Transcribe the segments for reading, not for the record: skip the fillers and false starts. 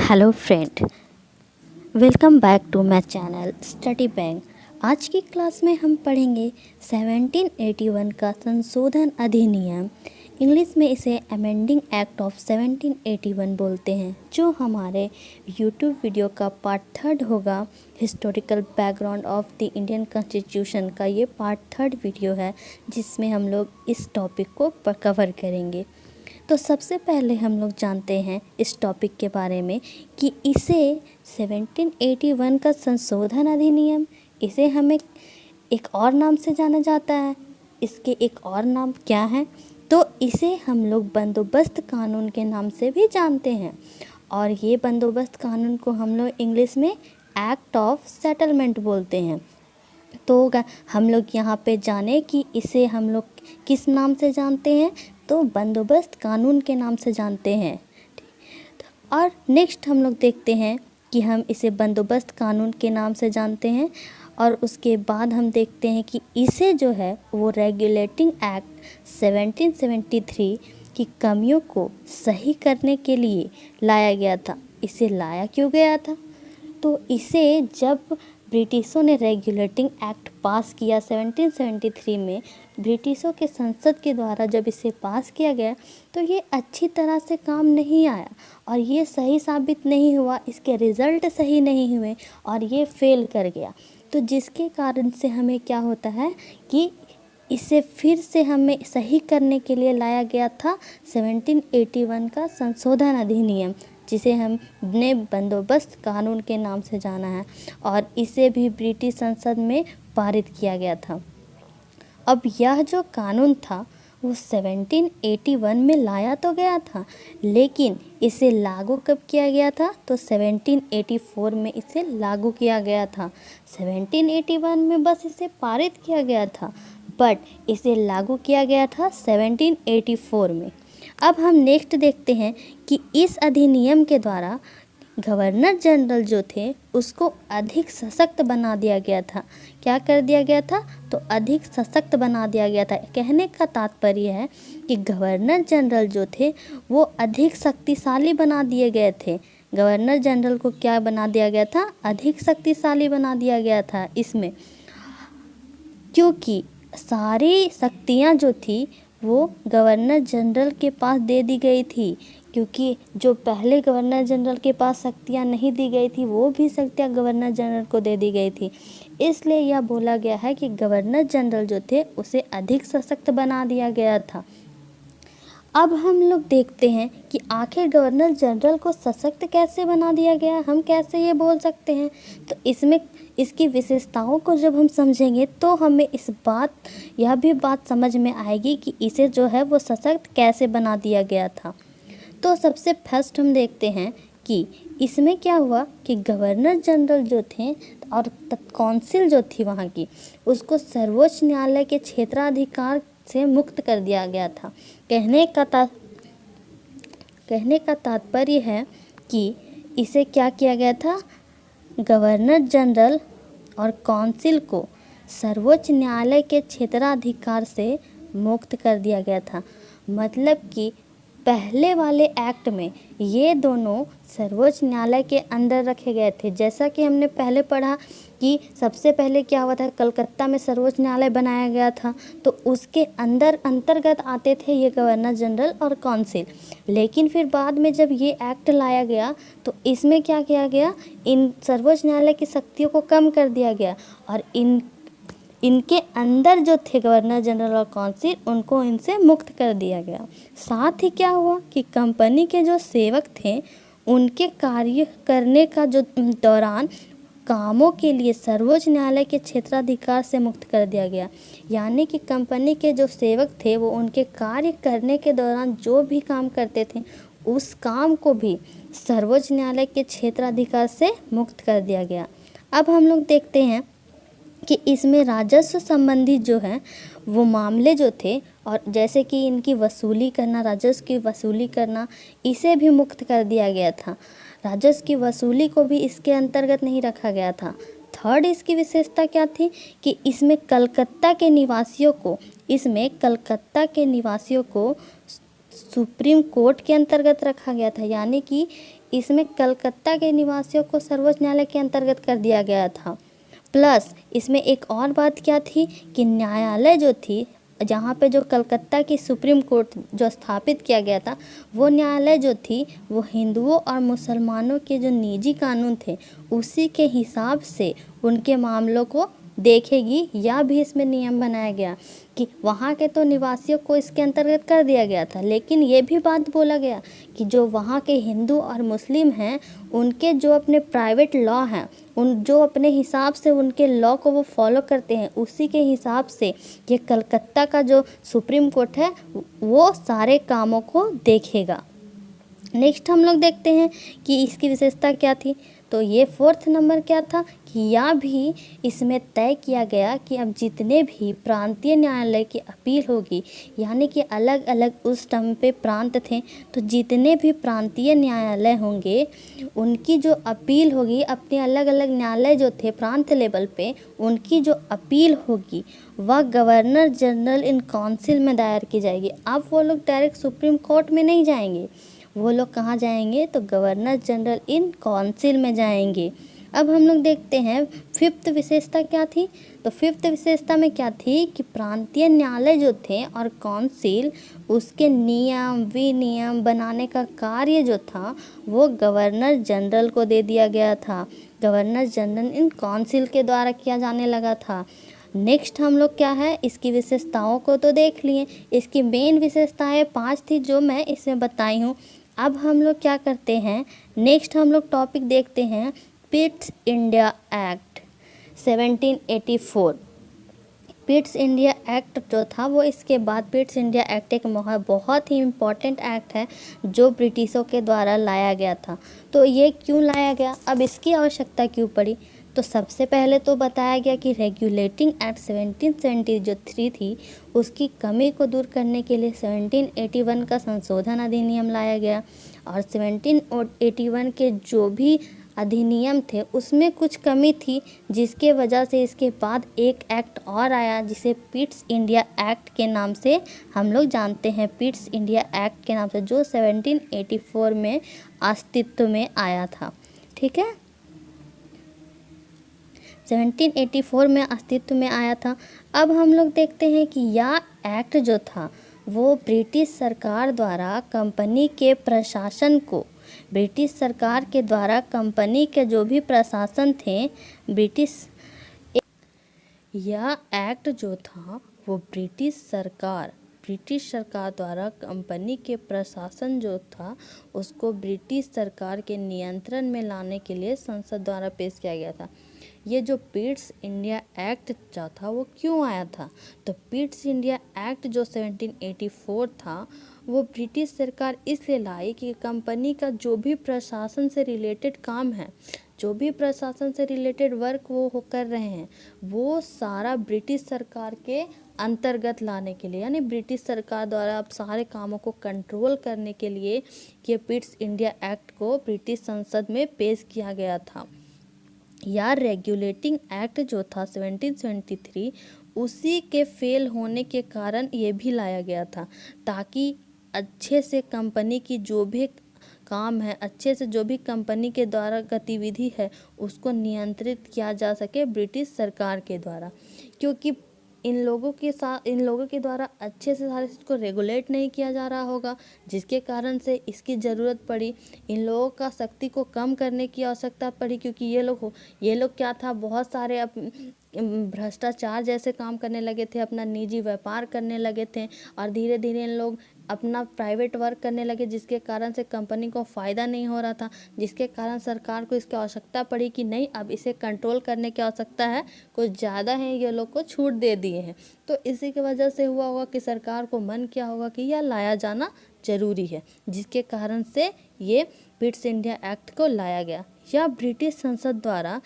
Hello friend, welcome back to my channel study bank. आज की class में हम पढ़ेंगे 1781 का संशोधन अधिनियम। इंग्लिश में इसे अमेंडिंग एक्ट ऑफ 1781 बोलते हैं, जो हमारे यूट्यूब वीडियो का पार्ट 3 होगा। Historical background of the Indian constitution का ये पार्ट 3 वीडियो है, जिसमें हम लोग इस टॉपिक को कवर करेंगे। तो सबसे पहले हम लोग जानते हैं इस टॉपिक के बारे में कि इसे 1781 का संशोधन अधिनियम, इसे हमें एक और नाम से जाना जाता है। इसके एक और नाम क्या है? तो इसे हम लोग बंदोबस्त कानून के नाम से भी जानते हैं। और ये बंदोबस्त कानून को हम लोग इंग्लिश में एक्ट ऑफ सेटलमेंट बोलते हैं। तो हम लोग यहाँ पे जाने कि इसे हम लोग किस नाम से जानते हैं, तो बंदोबस्त कानून के नाम से जानते हैं। और नेक्स्ट हम लोग देखते हैं कि हम इसे बंदोबस्त कानून के नाम से जानते हैं, और उसके बाद हम देखते हैं कि इसे जो है वो रेगुलेटिंग एक्ट 1773 की कमियों को सही करने के लिए लाया गया था। इसे लाया क्यों गया था? तो इसे जब ब्रिटिशों ने रेगुलेटिंग एक्ट पास किया 1773 में, ब्रिटिशों के संसद के द्वारा जब इसे पास किया गया, तो ये अच्छी तरह से काम नहीं आया और ये सही साबित नहीं हुआ, इसके रिज़ल्ट सही नहीं हुए और ये फेल कर गया। तो जिसके कारण से हमें क्या होता है कि इसे फिर से हमें सही करने के लिए लाया गया था 1781 का संशोधन अधिनियम, जिसे हमने बंदोबस्त कानून के नाम से जाना है, और इसे भी ब्रिटिश संसद में पारित किया गया था। अब यह जो कानून था वो 1781 में लाया तो गया था, लेकिन इसे लागू कब किया गया था? तो 1784 में इसे लागू किया गया था। 1781 में बस इसे पारित किया गया था, बट इसे लागू किया गया था 1784 में। अब हम नेक्स्ट देखते हैं कि इस अधिनियम के द्वारा गवर्नर जनरल जो थे उसको अधिक सशक्त बना दिया गया था। क्या कर दिया गया था? तो अधिक सशक्त बना दिया गया था। कहने का तात्पर्य है कि गवर्नर जनरल जो थे वो अधिक शक्तिशाली बना दिए गए थे। गवर्नर जनरल को क्या बना दिया गया था? अधिक शक्तिशाली बना दिया गया था इसमें, क्योंकि सारी शक्तियाँ जो थी वो गवर्नर जनरल के पास दे दी गई थी। क्योंकि जो पहले गवर्नर जनरल के पास शक्तियाँ नहीं दी गई थी, वो भी शक्तियाँ गवर्नर जनरल को दे दी गई थी। इसलिए यह बोला गया है कि गवर्नर जनरल जो थे उसे अधिक सशक्त बना दिया गया था। अब हम लोग देखते हैं कि आखिर गवर्नर जनरल को सशक्त कैसे बना दिया गया, हम कैसे ये बोल सकते हैं? तो इसमें इसकी विशेषताओं को जब हम समझेंगे तो हमें यह भी बात समझ में आएगी कि इसे जो है वो सशक्त कैसे बना दिया गया था। तो सबसे फर्स्ट हम देखते हैं कि इसमें क्या हुआ कि गवर्नर जनरल जो थे और काउंसिल जो थी वहाँ की, उसको सर्वोच्च न्यायालय के क्षेत्राधिकार से मुक्त कर दिया गया था। कहने का तात्पर्य है कि इसे क्या किया गया था? गवर्नर जनरल और काउंसिल को सर्वोच्च न्यायालय के क्षेत्राधिकार से मुक्त कर दिया गया था। मतलब कि पहले वाले एक्ट में ये दोनों सर्वोच्च न्यायालय के अंदर रखे गए थे। जैसा कि हमने पहले पढ़ा कि सबसे पहले क्या हुआ था, कलकत्ता में सर्वोच्च न्यायालय बनाया गया था, तो उसके अंतर्गत आते थे ये गवर्नर जनरल और काउंसिल। लेकिन फिर बाद में जब ये एक्ट लाया गया तो इसमें क्या किया गया, इन सर्वोच्च न्यायालय की शक्तियों को कम कर दिया गया और इनके अंदर जो थे गवर्नर जनरल और काउंसिल, उनको इनसे मुक्त कर दिया गया। साथ ही क्या हुआ कि कंपनी के जो सेवक थे उनके कार्य करने का जो दौरान कामों के लिए सर्वोच्च न्यायालय के क्षेत्राधिकार से मुक्त कर दिया गया। यानी कि कंपनी के जो सेवक थे वो उनके कार्य करने के दौरान जो भी काम करते थे उस काम को भी सर्वोच्च न्यायालय के क्षेत्राधिकार से मुक्त कर दिया गया। अब हम लोग देखते हैं कि इसमें राजस्व संबंधी जो है वो मामले जो थे, और जैसे कि इनकी वसूली करना, राजस्व की वसूली करना, इसे भी मुक्त कर दिया गया था। राजस्व की वसूली को भी इसके अंतर्गत नहीं रखा गया था। थर्ड इसकी विशेषता क्या थी कि इसमें कलकत्ता के निवासियों को सुप्रीम कोर्ट के अंतर्गत रखा गया था। यानी कि इसमें कलकत्ता के निवासियों को सर्वोच्च न्यायालय के अंतर्गत कर दिया गया था। प्लस इसमें एक और बात क्या थी कि न्यायालय जो थी, जहाँ पे जो कलकत्ता की सुप्रीम कोर्ट जो स्थापित किया गया था, वो न्यायालय जो थी वो हिंदुओं और मुसलमानों के जो निजी कानून थे उसी के हिसाब से उनके मामलों को देखेगी। या भी इसमें नियम बनाया गया कि वहाँ के तो निवासियों को इसके अंतर्गत कर दिया गया था, लेकिन ये भी बात बोला गया कि जो वहाँ के हिंदू और मुस्लिम हैं उनके जो अपने प्राइवेट लॉ हैं, उन जो अपने हिसाब से उनके लॉ को वो फॉलो करते हैं, उसी के हिसाब से ये कलकत्ता का जो सुप्रीम कोर्ट है वो सारे कामों को देखेगा। नेक्स्ट हम लोग देखते हैं कि इसकी विशेषता क्या थी। तो ये 4th नंबर क्या था कि या भी इसमें तय किया गया कि अब जितने भी प्रांतीय न्यायालय की अपील होगी, यानी कि अलग अलग उस टाइम पे प्रांत थे, तो जितने भी प्रांतीय न्यायालय होंगे उनकी जो अपील होगी, अपने अलग अलग न्यायालय जो थे प्रांत लेवल पे, उनकी जो अपील होगी वह गवर्नर जनरल इन काउंसिल में दायर की जाएगी। अब वो लोग डायरेक्ट सुप्रीम कोर्ट में नहीं जाएंगे, वो लोग कहाँ जाएंगे तो गवर्नर जनरल इन काउंसिल में जाएंगे। अब हम लोग देखते हैं 5th विशेषता क्या थी। तो 5th विशेषता में क्या थी कि प्रांतीय न्यायालय जो थे और काउंसिल, उसके नियम विनियम बनाने का कार्य जो था वो गवर्नर जनरल को दे दिया गया था। गवर्नर जनरल इन काउंसिल के द्वारा किया जाने लगा था। नेक्स्ट हम लोग क्या है, इसकी विशेषताओं को तो देख लिए, इसकी मेन विशेषताएं 5 थी जो मैं इसमें बताई हूँ। अब हम लोग क्या करते हैं, नेक्स्ट हम लोग टॉपिक देखते हैं Pitt's India act 1784। Pitt's India act जो था वो इसके बाद पिट्स इंडिया एक्ट एक बहुत ही इम्पॉर्टेंट एक्ट है जो ब्रिटिशों के द्वारा लाया गया था। तो ये क्यों लाया गया, अब इसकी आवश्यकता क्यों पड़ी, तो सबसे पहले तो बताया गया कि रेगुलेटिंग एक्ट 1773 थी उसकी कमी को दूर करने के लिए 1781 का संशोधन अधिनियम लाया गया। और 1781 के जो भी अधिनियम थे उसमें कुछ कमी थी, जिसके वजह से इसके बाद एक एक्ट और आया जिसे पिट्स इंडिया एक्ट के नाम से हम लोग जानते हैं। पिट्स इंडिया एक्ट के नाम से जो 1784 में अस्तित्व में आया था। ठीक है, 1784 में अस्तित्व में आया था। अब हम लोग देखते हैं कि यह एक्ट जो था वो ब्रिटिश सरकार द्वारा कंपनी के प्रशासन को, ब्रिटिश सरकार के द्वारा कंपनी के जो भी प्रशासन थे यह एक्ट जो था वो ब्रिटिश सरकार द्वारा कंपनी के प्रशासन जो था उसको ब्रिटिश सरकार के नियंत्रण में लाने के लिए संसद द्वारा पेश किया गया था। ये जो पिट्स इंडिया एक्ट जो था वो क्यों आया था, तो पिट्स इंडिया एक्ट जो 1784 था वो ब्रिटिश सरकार इसलिए लाई कि कंपनी का जो भी प्रशासन से रिलेटेड काम है, जो भी प्रशासन से रिलेटेड वर्क वो कर रहे हैं, वो सारा ब्रिटिश सरकार के अंतर्गत लाने के लिए, यानी ब्रिटिश सरकार द्वारा अब सारे कामों को कंट्रोल करने के लिए ये पिट्स इंडिया एक्ट को ब्रिटिश संसद में पेश किया गया था। या रेगुलेटिंग एक्ट जो था 1773 उसी के फेल होने के कारण ये भी लाया गया था, ताकि अच्छे से कंपनी की जो भी काम है, अच्छे से जो भी कंपनी के द्वारा गतिविधि है उसको नियंत्रित किया जा सके ब्रिटिश सरकार के द्वारा। क्योंकि इन लोगों के द्वारा अच्छे से सारे चीज़ को रेगुलेट नहीं किया जा रहा होगा, जिसके कारण से इसकी ज़रूरत पड़ी। इन लोगों का शक्ति को कम करने की आवश्यकता पड़ी, क्योंकि ये लोग क्या था, बहुत सारे भ्रष्टाचार जैसे काम करने लगे थे, अपना निजी व्यापार करने लगे थे और धीरे धीरे इन लोग अपना प्राइवेट वर्क करने लगे, जिसके कारण से कंपनी को फ़ायदा नहीं हो रहा था, जिसके कारण सरकार को इसकी आवश्यकता पड़ी कि नहीं, अब इसे कंट्रोल करने की आवश्यकता है, कुछ ज़्यादा है ये लोग को छूट दे दिए हैं। तो इसी की वजह से हुआ होगा कि सरकार को मन किया होगा कि यह लाया जाना ज़रूरी है, जिसके कारण से ये पिट्स इंडिया एक्ट को लाया गया। यह ब्रिटिश संसद द्वारा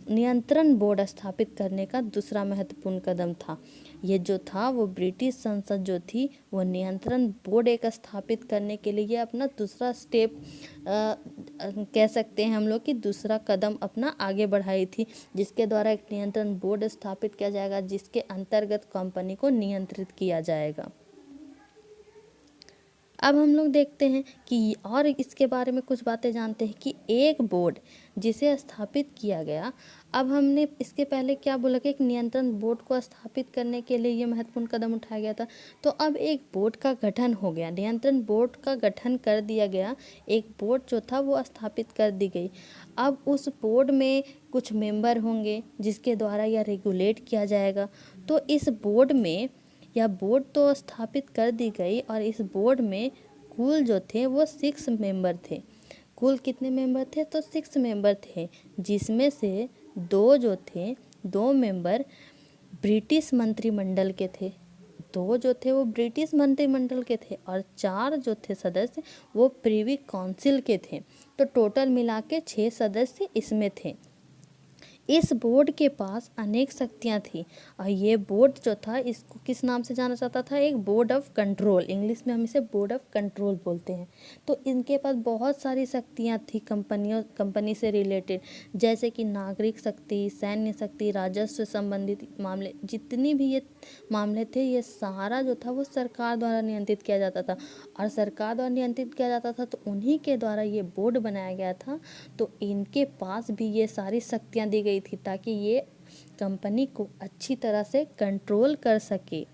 नियंत्रण बोर्ड स्थापित करने का दूसरा महत्वपूर्ण कदम था। ये जो था वो ब्रिटिश संसद जो थी वो नियंत्रण बोर्ड एक स्थापित करने के लिए अपना दूसरा स्टेप कह सकते हैं हम लोग कि दूसरा कदम अपना आगे बढ़ाई थी, जिसके द्वारा एक नियंत्रण बोर्ड स्थापित किया जाएगा, जिसके अंतर्गत कंपनी को नियंत्रित किया जाएगा। अब हम लोग देखते हैं कि और इसके बारे में कुछ बातें जानते हैं कि एक बोर्ड जिसे स्थापित किया गया। अब हमने इसके पहले क्या बोला कि एक नियंत्रण बोर्ड को स्थापित करने के लिए ये महत्वपूर्ण कदम उठाया गया था। तो अब एक बोर्ड का गठन हो गया, नियंत्रण बोर्ड का गठन कर दिया गया, एक बोर्ड जो था वो स्थापित कर दी गई। अब उस बोर्ड में कुछ मेंबर होंगे जिसके द्वारा यह रेगुलेट किया जाएगा। तो इस बोर्ड में यह बोर्ड तो स्थापित कर दी गई और इस बोर्ड में कुल जो थे वो 6 मेंबर थे। कुल कितने मेंबर थे? तो 6 मेंबर थे, जिसमें से 2 जो थे, 2 मेंबर ब्रिटिश मंत्रिमंडल के थे, 2 जो थे वो ब्रिटिश मंत्रिमंडल के थे और 4 जो थे सदस्य वो प्रिवी काउंसिल के थे। तो टोटल मिला के 6 सदस्य इसमें थे। इस बोर्ड के पास अनेक शक्तियाँ थी और ये बोर्ड जो था इसको किस नाम से जाना जाता था? एक बोर्ड ऑफ कंट्रोल, इंग्लिश में हम इसे बोर्ड ऑफ कंट्रोल बोलते हैं। तो इनके पास बहुत सारी शक्तियाँ थी कंपनी से रिलेटेड, जैसे कि नागरिक शक्ति, सैन्य शक्ति, राजस्व संबंधित मामले, जितनी भी ये मामले थे ये सारा जो था वो सरकार द्वारा नियंत्रित किया जाता था। और सरकार द्वारा नियंत्रित किया जाता था तो उन्हीं के द्वारा ये बोर्ड बनाया गया था। तो इनके पास भी ये सारी शक्तियाँ दी गई थी ताकि ये कंपनी को अच्छी तरह से कंट्रोल कर सके।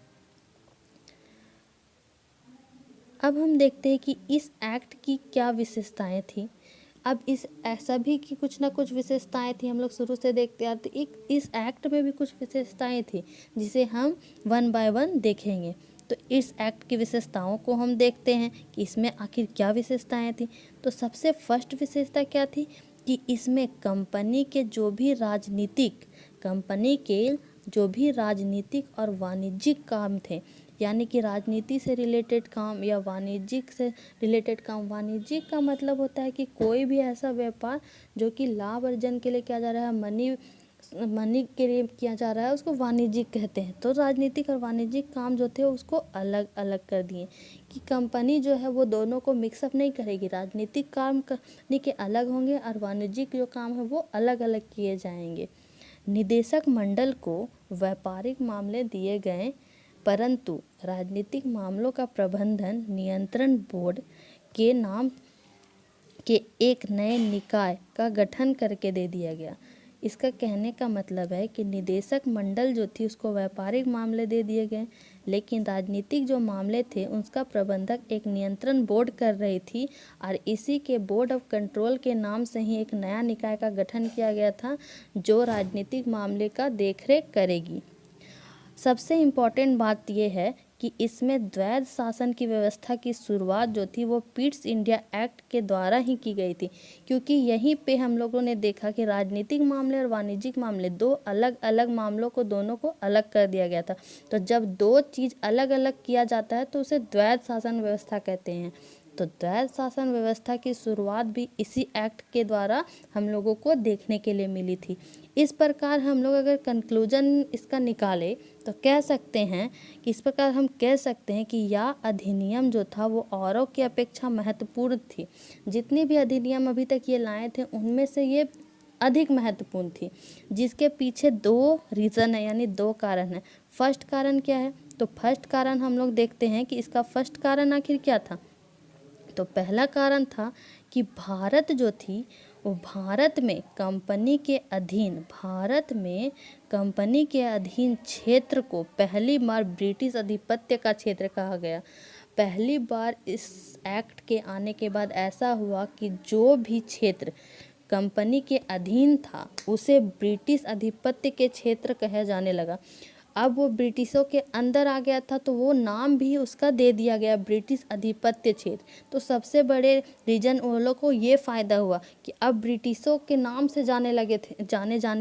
अब हम देखते हैं कि इस एक्ट की क्या विशेषताएं थी। अब इस सभी की कुछ ना कुछ विशेषताएं थी, हम लोग शुरू से देखते आते। इस एक्ट में भी कुछ विशेषताएं थी जिसे हम 1 बाय 1 देखेंगे। तो इस एक्ट की विशेषताओं को हम देखते हैं कि इसमें आखिर क्या विशेषताएं थी। तो सबसे फर्स्ट विशेषता क्या थी कि इसमें कंपनी के जो भी राजनीतिक और वाणिज्यिक काम थे, यानी कि राजनीति से रिलेटेड काम या वाणिज्यिक से रिलेटेड काम। वाणिज्यिक का मतलब होता है कि कोई भी ऐसा व्यापार जो कि लाभ अर्जन के लिए किया जा रहा है, मनी के लिए किया जा रहा है, उसको वाणिज्यिक कहते हैं। तो राजनीतिक और वाणिज्यिक काम जो थे उसको अलग अलग कर दिए कि कंपनी जो है वो दोनों को मिक्सअप नहीं करेगी। राजनीतिक काम कंपनी के अलग होंगे और वाणिज्यिक जो काम है वो अलग अलग किए जाएंगे। निदेशक मंडल को व्यापारिक मामले दिए गए, परंतु राजनीतिक मामलों का प्रबंधन नियंत्रण बोर्ड के नाम के एक नए निकाय का गठन करके दे दिया गया। इसका कहने का मतलब है कि निदेशक मंडल जो थी उसको व्यापारिक मामले दे दिए गए, लेकिन राजनीतिक जो मामले थे उसका प्रबंधक एक नियंत्रण बोर्ड कर रही थी और इसी के बोर्ड ऑफ कंट्रोल के नाम से ही एक नया निकाय का गठन किया गया था जो राजनीतिक मामले का देखरेख करेगी। सबसे इम्पॉर्टेंट बात यह है कि इसमें द्वैध शासन की व्यवस्था की शुरुआत जो थी वो पिट्स इंडिया एक्ट के द्वारा ही की गई थी, क्योंकि यहीं पे हम लोगों ने देखा कि राजनीतिक मामले और वाणिज्यिक मामले, 2 अलग अलग मामलों को दोनों को अलग कर दिया गया था। तो जब 2 चीज़ अलग अलग किया जाता है तो उसे द्वैध शासन व्यवस्था कहते हैं। तो द्वैध शासन व्यवस्था की शुरुआत भी इसी एक्ट के द्वारा हम लोगों को देखने के लिए मिली थी। इस प्रकार हम लोग अगर कंक्लूजन इसका निकाले तो कह सकते हैं कि इस प्रकार हम कह सकते हैं कि यह अधिनियम जो था वो औरों की अपेक्षा महत्वपूर्ण थी। जितनी भी अधिनियम अभी तक ये लाए थे उनमें से ये अधिक महत्वपूर्ण थी, जिसके पीछे 2 रीज़न है, यानी 2 कारण है। फर्स्ट कारण क्या है? तो फर्स्ट कारण हम लोग देखते हैं कि इसका फर्स्ट कारण आखिर क्या था। तो पहला कारण था कि भारत जो थी वो भारत में कंपनी के अधीन क्षेत्र को पहली बार ब्रिटिश आधिपत्य का क्षेत्र कहा गया। पहली बार इस एक्ट के आने के बाद ऐसा हुआ कि जो भी क्षेत्र कंपनी के अधीन था उसे ब्रिटिश आधिपत्य के क्षेत्र कहा जाने लगा। अब वो ब्रिटिशों के अंदर आ गया था तो वो नाम भी उसका दे दिया गया, ब्रिटिश आधिपत्य क्षेत्र। तो सबसे बड़े रीजन उन लोग को ये फ़ायदा हुआ कि अब ब्रिटिशों के नाम से जाने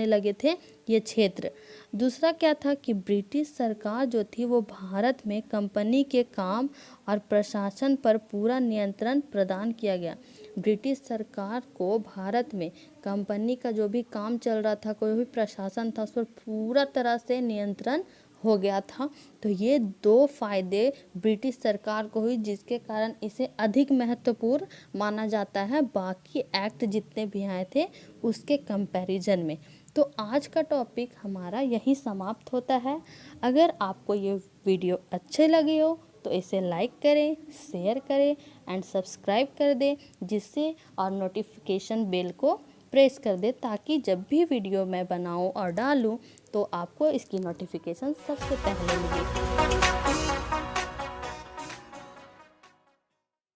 लगे थे ये क्षेत्र। दूसरा क्या था कि ब्रिटिश सरकार जो थी वो भारत में कंपनी के काम और प्रशासन पर पूरा नियंत्रण प्रदान किया गया। ब्रिटिश सरकार को भारत में कंपनी का जो भी काम चल रहा था, कोई भी प्रशासन था, उस पर पूरा तरह से नियंत्रण हो गया था। तो ये 2 फायदे ब्रिटिश सरकार को हुई, जिसके कारण इसे अधिक महत्वपूर्ण माना जाता है बाकी एक्ट जितने भी आए थे उसके कंपैरिजन में। तो आज का टॉपिक हमारा यहीं समाप्त होता है। अगर आपको ये वीडियो अच्छे लगे हो तो इसे लाइक करें, शेयर करें एंड सब्सक्राइब कर दें, जिससे और नोटिफिकेशन बेल को प्रेस कर दें, ताकि जब भी वीडियो मैं बनाऊं और डालूं तो आपको इसकी नोटिफिकेशन सबसे पहले मिले।